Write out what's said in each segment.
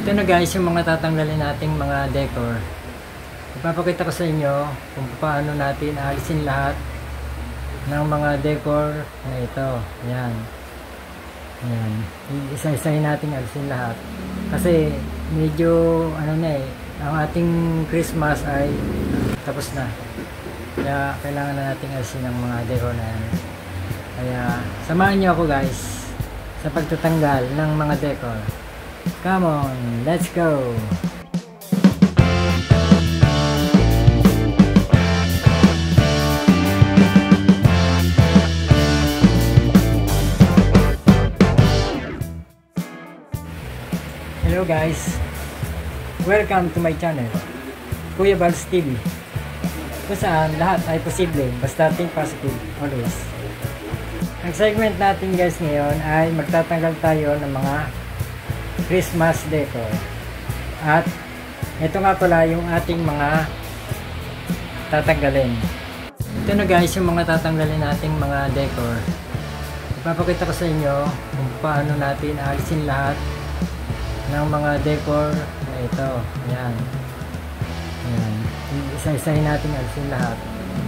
Ito na guys yung mga tatanggalin nating mga decor. Ipapakita ko sa inyo kung paano natin alisin lahat ng mga decor na ito. Ayan. Ayan. Isa-isahin natin alisin lahat. Kasi medyo ang ating Christmas ay tapos na. Kaya kailangan na natin alisin ang mga decor na yan. Kaya samahan niyo ako guys sa pagtatanggal ng mga decor. Come on, let's go! Hello guys! Welcome to my channel, Kuya Balz TV, kung saan lahat ay posible basta think positive always. Ang segment natin guys ngayon ay magtatanggal tayo ng mga Christmas decor. At ito nga pala yung ating mga tatanggalin. Ito na guys yung mga tatanggalin nating mga decor. Ipapakita ko sa inyo kung paano natin alisin lahat ng mga decor na ito. Ayan. Ayan. Isa-isahin natin alisin lahat.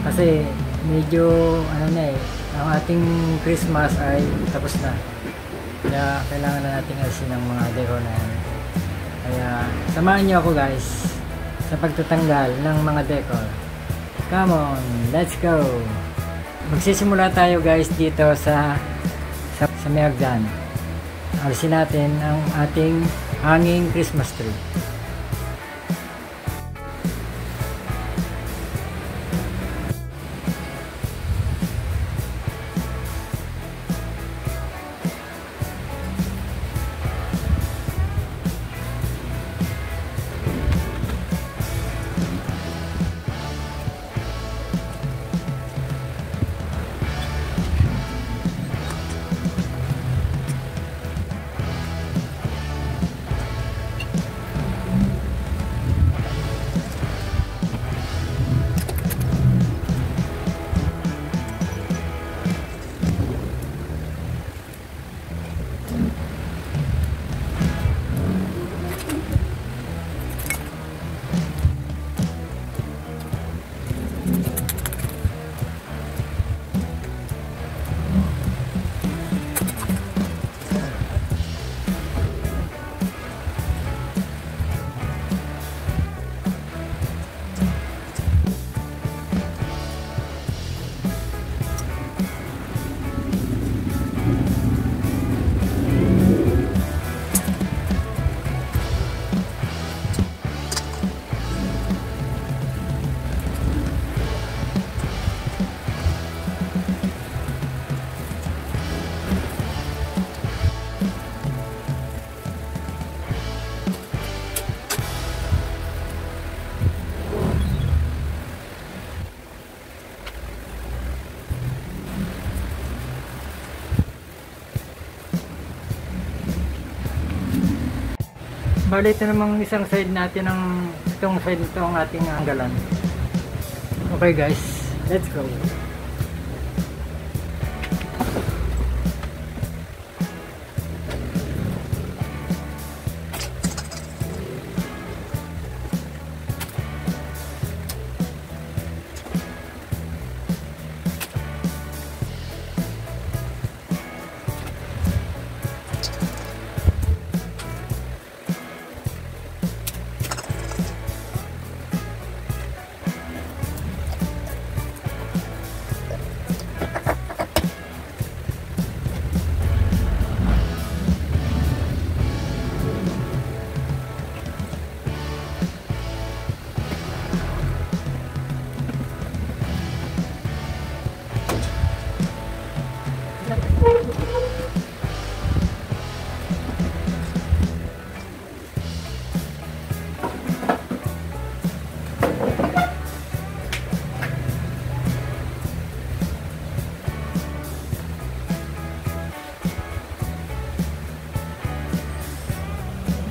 Kasi medyo ang ating Christmas ay tapos na. Kaya kailangan na natin alisin ang mga decor na yan. Kaya samahan niyo ako guys sa pagtatanggal ng mga decor. Come on, let's go! Magsisimula tayo guys dito sa may hagdan. Alisin natin ang ating hanging Christmas tree. Bali, ito namang isang side natin itong side nito ang ating anggalan. Okay guys, let's go!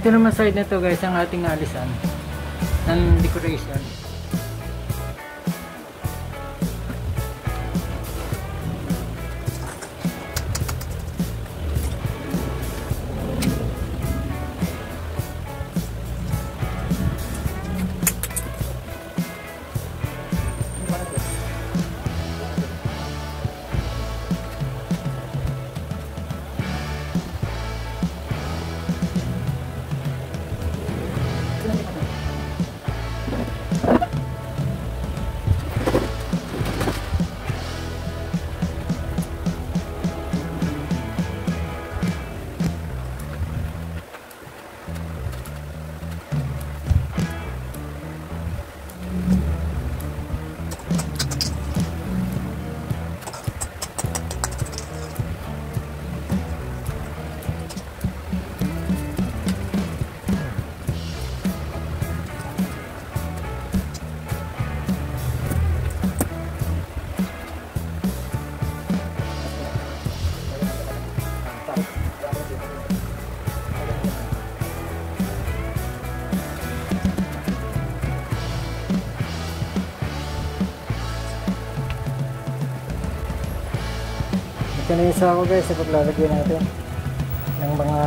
Ito naman side na to guys ang ating alisan ng decoration. Ito na yung sako guys sa paglalagay natin ng mga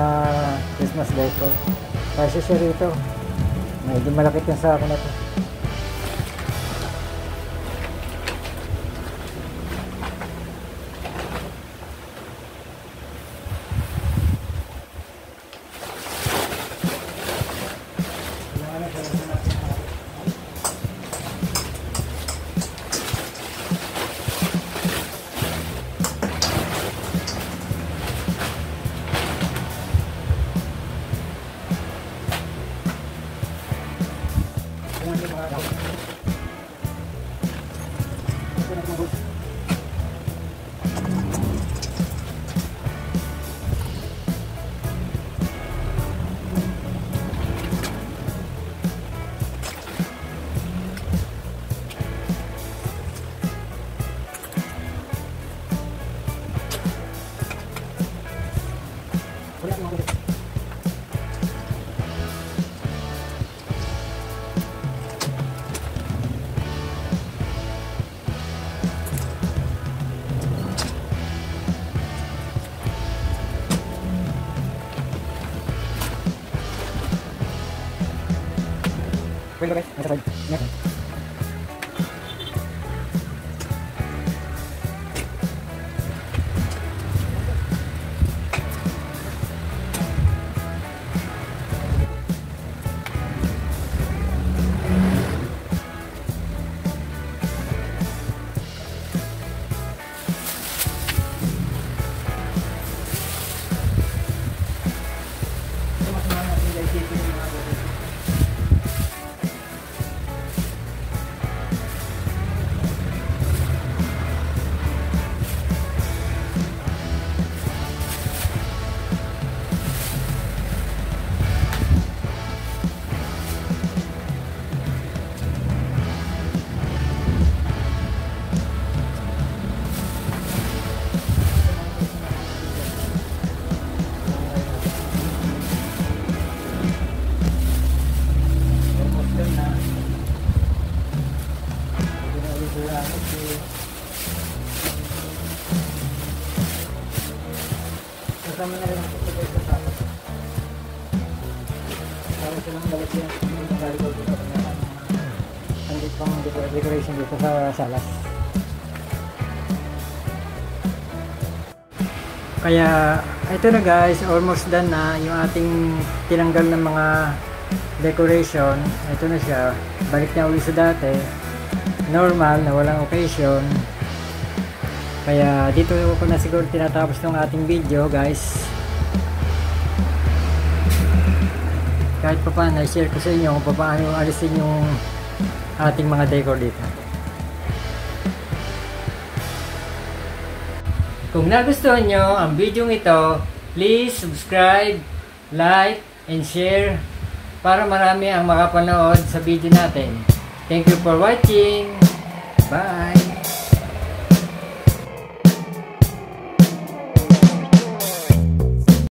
Christmas decor. Kasi siya rito. Medyo malakit yung sako na to. Wait guys, nasa side. Next. Kasama na rin ang pagkakay sa sapat. Para silang balik yan. Yung galibag dito na andit pang decoration dito sa salas. Kaya ito na guys, almost done na yung ating tinanggal ng mga decoration. Ito na siya. Balik na ulit sa dati. Normal na walang occasion. Kaya dito ko na siguro tinatapos ng ating video guys. Kahit pa paano, share ko sa inyo kung paano alisin yung ating mga decor dito. Kung nagustuhan nyo ang video ito, please subscribe, like, and share para marami ang makapanood sa video natin. Thank you for watching. Bye!